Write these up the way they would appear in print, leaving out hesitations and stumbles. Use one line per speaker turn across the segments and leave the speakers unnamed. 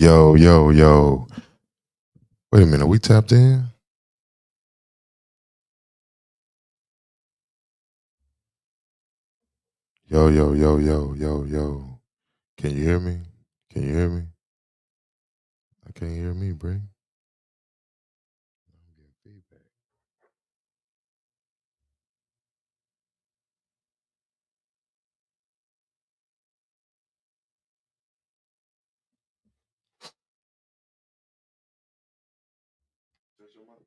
Yo, yo, yo. Wait a minute, we tapped in? Yo, yo, yo, yo, yo, yo. Can you hear me? Can you hear me? I can't hear me, Bre. I'm getting feedback. Touch your mic.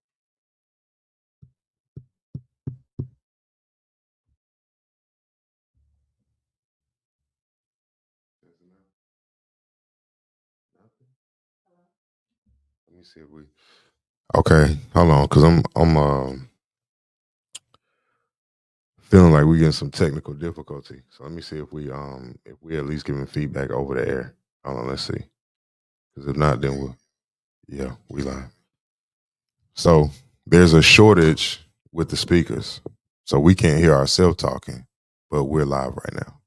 That's enough. Nothing. Let me see if we. Okay, hold on, cause I'm feeling like we getting some technical difficulty. So let me see if we at least giving feedback over the air. Hold on, let's see. Cause if not, then we live. So there's a shortage with the speakers. So we can't hear ourselves talking, but we're live right now.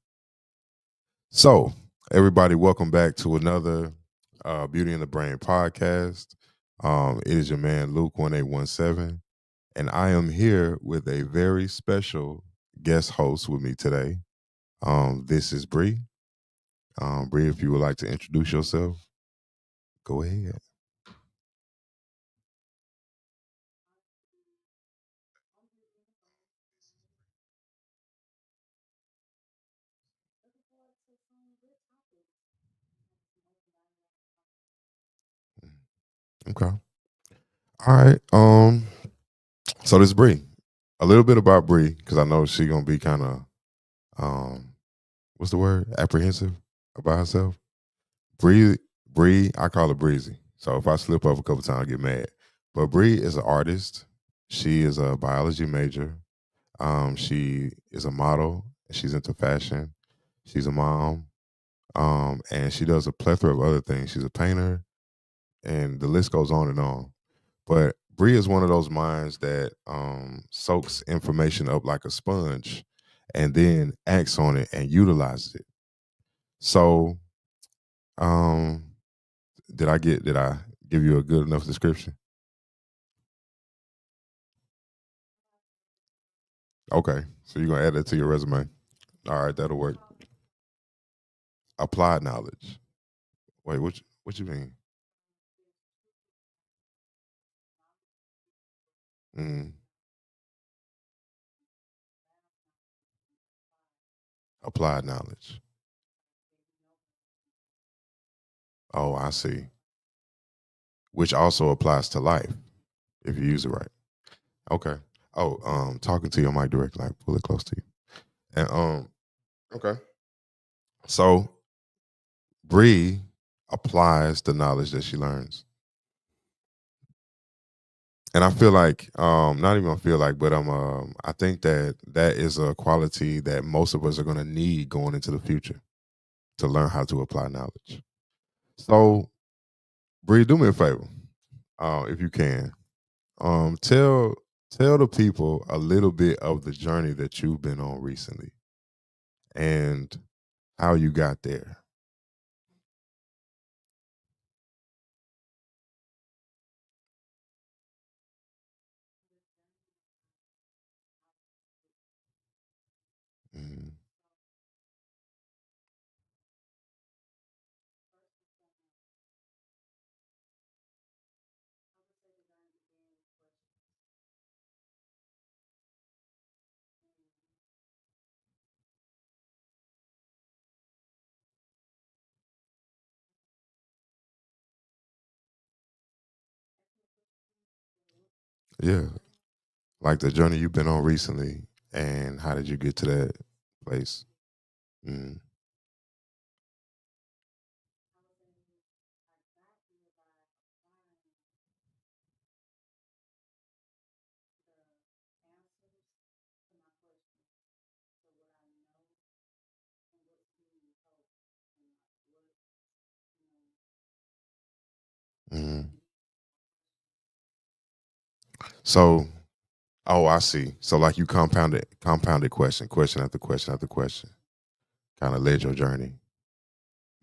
So, everybody, welcome back to another Beauty in the Brain podcast. It is your man, Luke1817, and I am here with a very special guest host with me today. This is Bre. Bre, if you would like to introduce yourself, go ahead. Okay. All right. So this is Bre. A little bit about Bre, because I know she's gonna be kind of what's the word? Apprehensive about herself. Bre, I call her Breezy. So if I slip up a couple times, I get mad. But Bre is an artist. She is a biology major. She is a model. She's into fashion. She's a mom. And she does a plethora of other things. She's a painter, and the list goes on and on. But Bre is one of those minds that soaks information up like a sponge and then acts on it and utilizes it. So, um, did I give you a good enough description? Okay. So you're gonna add that to your resume. All right, that'll work. Applied knowledge. Wait, what you mean? Mm, applied knowledge. Oh, I see. Which also applies to life if you use it right. Okay. Oh, talking to your mic directly, like pull it close to you. And okay. So Bree applies the knowledge that she learns. And I feel like, not even feel like, but I think that that is a quality that most of us are going to need going into the future to learn how to apply knowledge. So, Bree, do me a favor, if you can. Tell the people a little bit of the journey that you've been on recently and how you got there. Mhm. Yeah, like the journey you've been on recently, and how did you get to that place? Mm, mm. So, oh, I see. So, like you compounded question after question after question, kind of led your journey.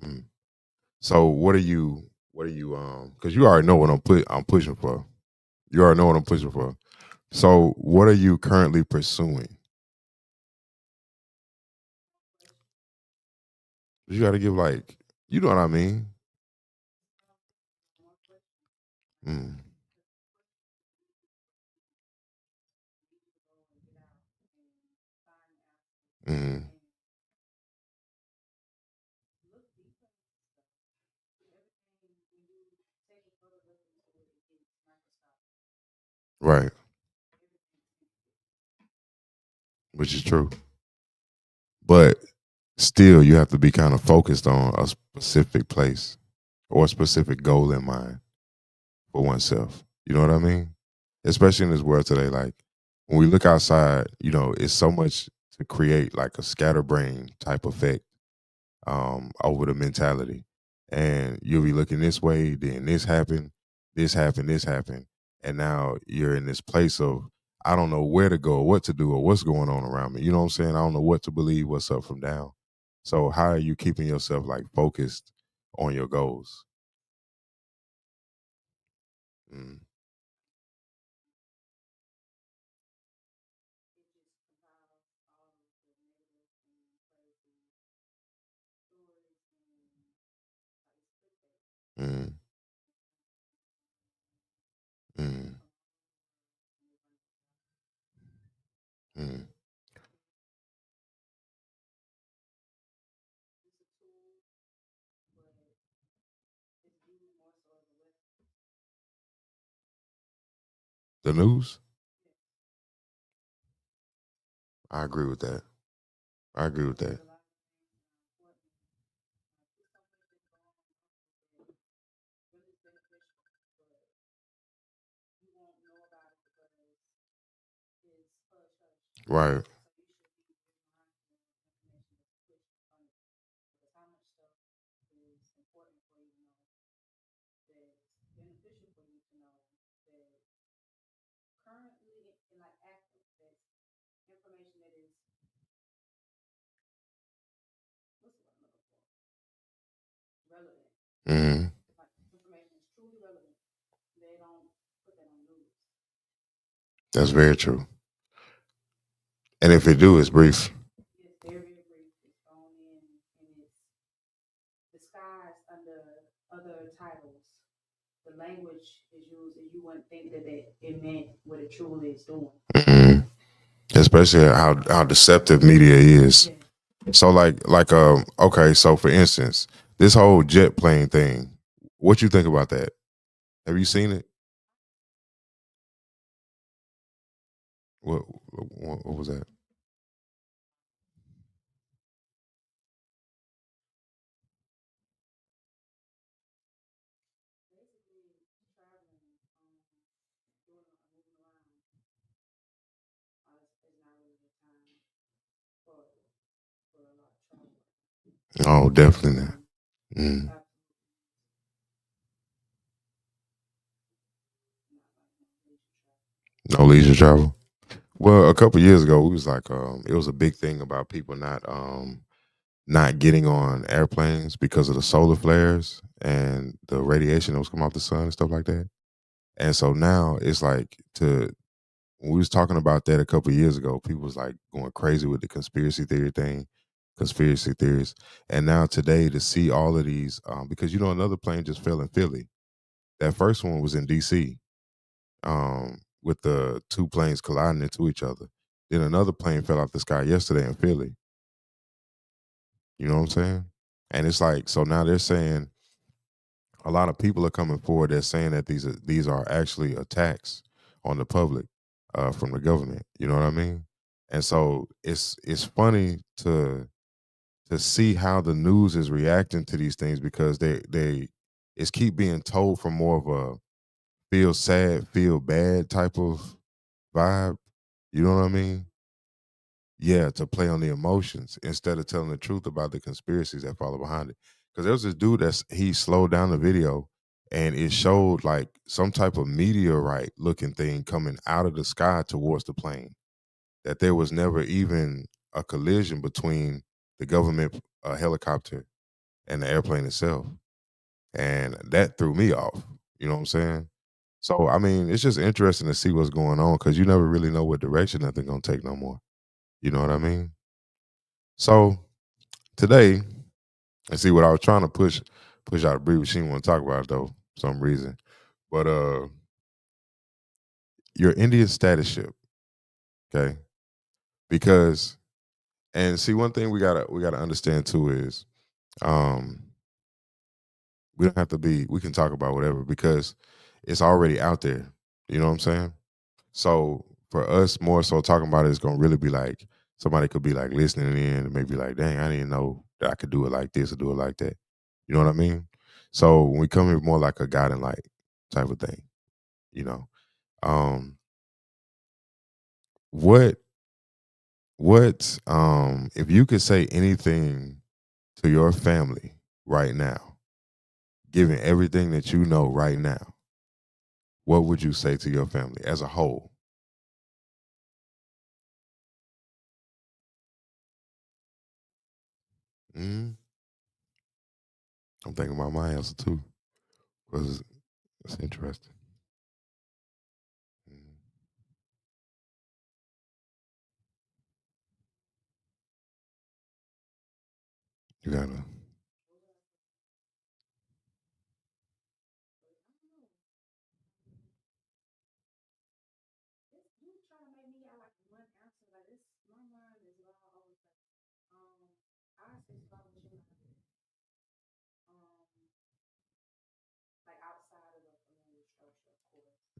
Mm. So, what are you? What are you because you already know what I'm pushing for. You already know what I'm pushing for. So what are you currently pursuing? You gotta give like you know what I mean? Mm, mm, right. Which is true. But still you have to be kind of focused on a specific place or a specific goal in mind for oneself. You know what I mean? Especially in this world today, like when we look outside, you know, it's so much to create like a scatterbrain type effect over the mentality. And you'll be looking this way, then this happened, this happened, this happened. And now you're in this place of, I don't know where to go or what to do or what's going on around me. You know what I'm saying? I don't know what to believe, what's up from down. So how are you keeping yourself like focused on your goals? Mm, mm, mm, mm. The news? I agree with that. I agree with that. Right. Hmm. That's very true. And if it do, it's brief. Mhm. Especially how deceptive media is. So okay, so for instance, this whole jet plane thing, what you think about that? Have you seen it? What was that? Oh, definitely not. Mm. No leisure travel. Well, a couple years ago, we was like, it was a big thing about people not getting on airplanes because of the solar flares and the radiation that was coming off the sun and stuff like that. And so now it's like to when we was talking about that a couple years ago, people was like going crazy with the conspiracy theory thing, conspiracy theories. And now today to see all of these, because you know another plane just fell in Philly. That first one was in DC, with the two planes colliding into each other. Then another plane fell out the sky yesterday in Philly. You know what I'm saying? And it's like so now they're saying a lot of people are coming forward. They're saying that these are actually attacks on the public from the government. You know what I mean? And so it's funny to see how the news is reacting to these things because they it's keep being told from more of a feel sad, feel bad type of vibe. You know what I mean? Yeah, to play on the emotions instead of telling the truth about the conspiracies that follow behind it. Because there was this dude he slowed down the video and it showed like some type of meteorite looking thing coming out of the sky towards the plane. That there was never even a collision between the government helicopter and the airplane itself. and that threw me off. You know what I'm saying? So I mean, it's just interesting to see what's going on because you never really know what direction that they're gonna take no more. You know what I mean? So today, and see what I was trying to push out of Bree, but she didn't want to talk about it though, for some reason. But your Indian status ship, okay? Because and see one thing we gotta understand too is um we don't have to be we can talk about whatever because it's already out there. You know what I'm saying? So for us, more so talking about it is gonna really be like somebody could be like listening in and maybe like, dang, I didn't know that I could do it like this or do it like that. You know what I mean? So when we come here more like a guiding light type of thing, you know. Um what if you could say anything to your family right now, given everything that you know right now, what would you say to your family as a whole? Mhm. I'm thinking about my answer too. Because it's interesting. Mhm. You gotta.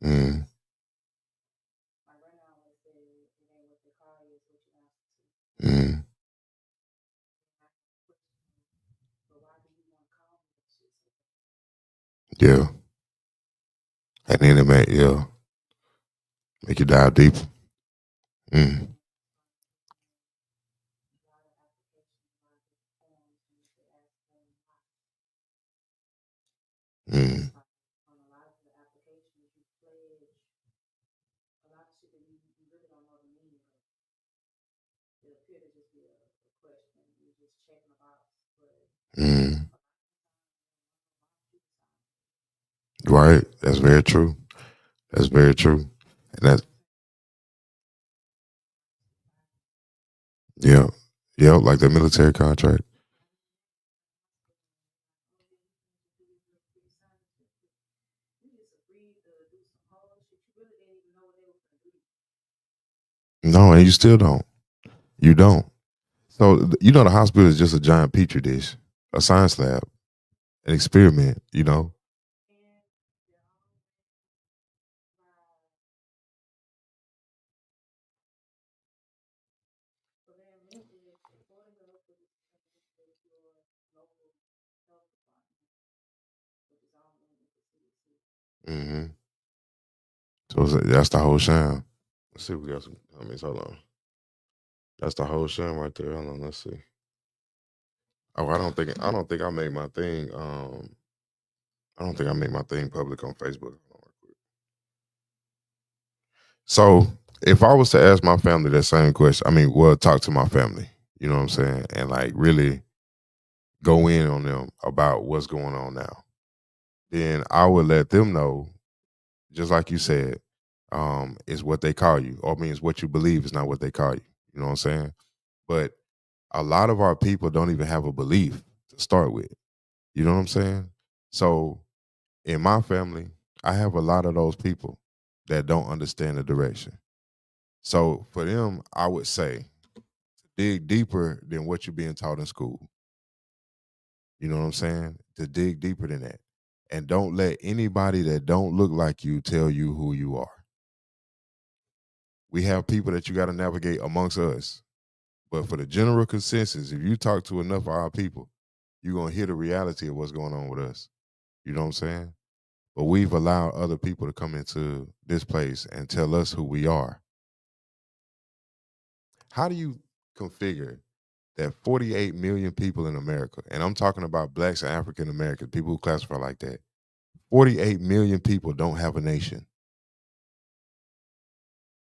Mm, mm, yeah. And then it make you dive deeper. Mm, mm, mm. Right. That's very true. That's very true. And that's yeah. Yeah, like the military contract. No, and you still don't. You don't. So you know the hospital is just a giant petri dish, a science lab, an experiment, you know? Hmm. So that's the whole sham. Let's see if we got some comments. Hold on. That's the whole sham right there. Hold on, let's see. Oh, I don't think I made my thing. I don't think I made my thing public on Facebook. Hold on real quick. So if I was to ask my family that same question, I mean, well, talk to my family, you know what I'm saying? And like really go in on them about what's going on now, then I would let them know, just like you said, is what they call you. Or I mean, it's what you believe is not what they call you. You know what I'm saying? But a lot of our people don't even have a belief to start with. You know what I'm saying? So in my family, I have a lot of those people that don't understand the direction. So for them, I would say dig deeper than what you're being taught in school. You know what I'm saying? To dig deeper than that. And don't let anybody that don't look like you tell you who you are. We have people that you got to navigate amongst us. But for the general consensus, if you talk to enough of our people, you're gonna hear the reality of what's going on with us. You know what I'm saying? But we've allowed other people to come into this place and tell us who we are. How do you configure that 48 million people in America, and I'm talking about blacks and African Americans, people who classify like that, 48 million people don't have a nation.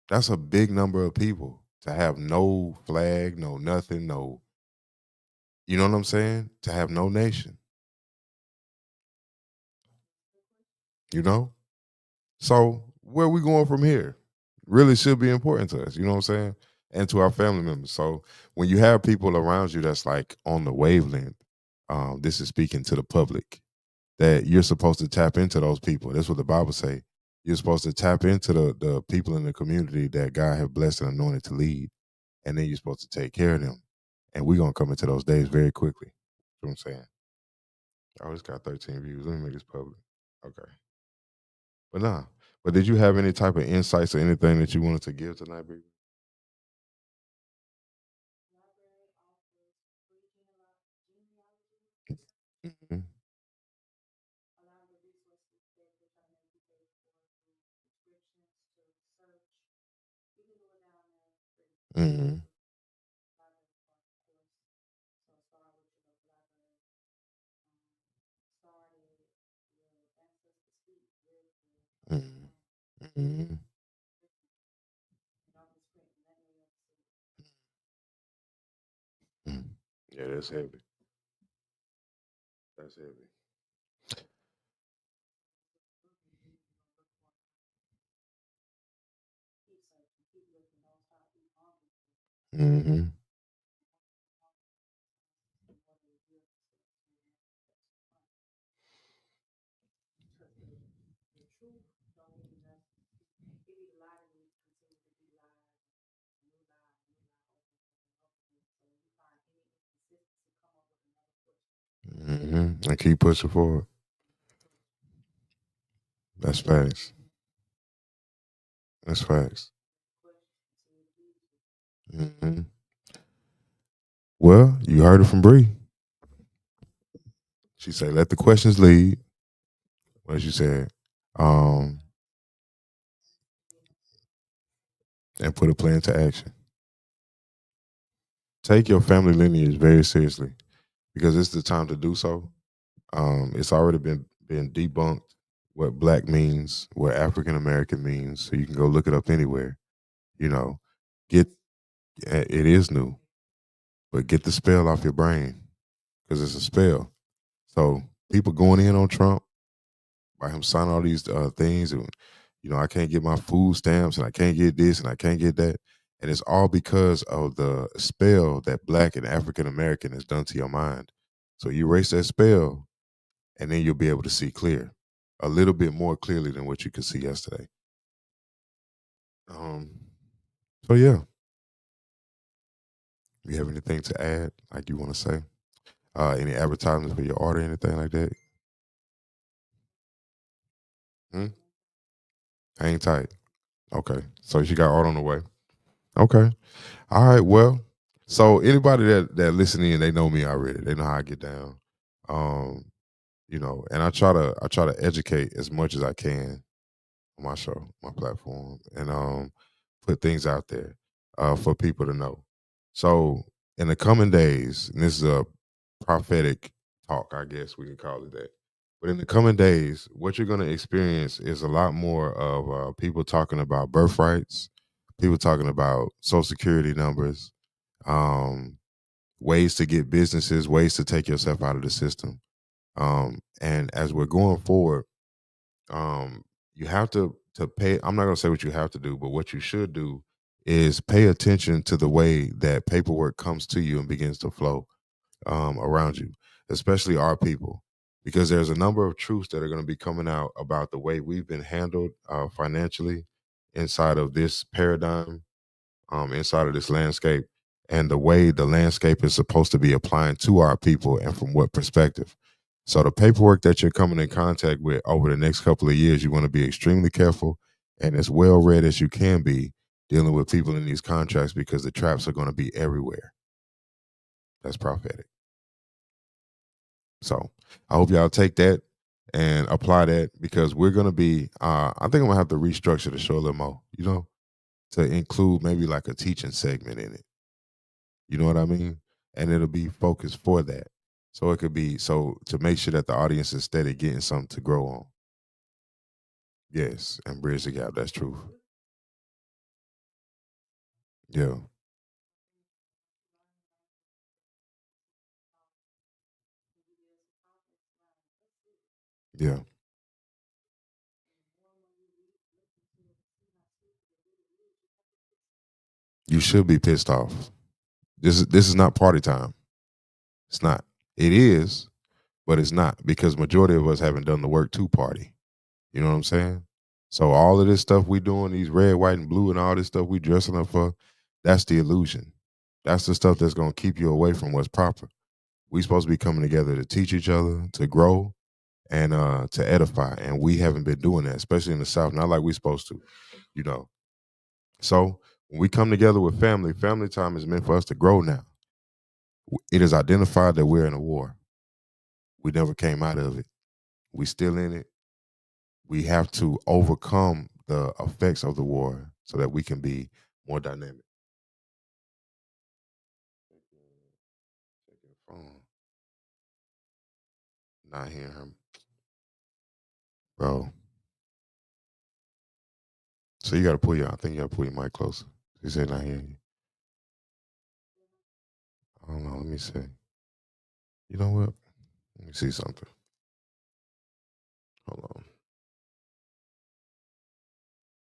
That's a big number of people to have no flag, no nothing, no, you know what I'm saying? To have no nation. you know? So where we going from here really should be important to us, you know what I'm saying? And to our family members. So when you have people around you that's like on the wavelength, this is speaking to the public that you're supposed to tap into those people. That's what the Bible say. You're supposed to tap into the people in the community that God have blessed and anointed to lead, and then you're supposed to take care of them. And we're gonna come into those days very quickly. You know what I'm saying? Oh, it's got 13 views. Let me make this public. Okay. But nah. But did you have any type of insights or anything that you wanted to give tonight, baby? Mhm. Mhm. Mhm. Mhm. Mhm. Yeah, that's heavy. That's heavy. Mhm. Mhm. And keep pushing forward. That's facts. That's facts. Mhm. Well, you heard it from Bree. She said, "Let the questions lead." What she said, um, and put a plan to action. Take your family lineage very seriously because it's the time to do so. It's already been debunked what black means, what African American means, so you can go look it up anywhere. You know, get it is new, but get the spell off your brain because it's a spell. So people going in on Trump by him signing all these things, and I can't get my food stamps, and I can't get this, and I can't get that, and it's all because of the spell that Black and African American has done to your mind. So you erase that spell, and then you'll be able to see clear, a little bit more clearly than what you could see yesterday. Um, so yeah, you have anything to add, like you want to say? Any advertisements for your art or anything like that? Hmm? Hang tight. Okay, so she got art on the way. Okay. All right. Well, so anybody that listening, they know me already. They know how I get down. Um, and I try to educate as much as I can on my show, my platform, and put things out there for people to know. So in the coming days, and this is a prophetic talk, I guess we can call it that. But in the coming days, what you're going to experience is a lot more of people talking about birthrights, people talking about social security numbers, um, ways to get businesses, ways to take yourself out of the system. And as we're going forward, um, you have to pay. I'm not going to say what you have to do, but what you should do is pay attention to the way that paperwork comes to you and begins to flow around you, especially our people, because there's a number of truths that are going to be coming out about the way we've been handled financially inside of this paradigm, inside of this landscape, and the way the landscape is supposed to be applying to our people and from what perspective. So the paperwork that you're coming in contact with over the next couple of years, you want to be extremely careful and as well read as you can be dealing with people in these contracts because the traps are going to be everywhere. That's prophetic. So I hope y'all take that and apply that because we're gonna be I think I'm gonna have to restructure the show a little more, to include maybe like a teaching segment in it. You know what I mean? And it'll be focused for that. So it could be so to make sure that the audience is steady getting something to grow on. Yes, and bridge the gap. That's true. Yeah. Yeah. You should be pissed off. This is not party time. It's not. It is, but it's not because majority of us haven't done the work to party. You know what I'm saying? So all of this stuff we doing, these red, white, and blue, and all this stuff we dressing up for, that's the illusion. That's the stuff that's gonna keep you away from what's proper. We supposed to be coming together to teach each other, to grow, and to edify. And we haven't been doing that, especially in the South. Not like we supposed to, you know. So when we come together with family, family time is meant for us to grow now. It is identified that we're in a war. We never came out of it. We still in it. We have to overcome the effects of the war so that we can be more dynamic. Check your phone. Not hearing him, bro. So you got to pull your. I think you got to pull your mic closer. He said not hearing you. I don't know. Let me see. You know what? Let me see something. Hold on.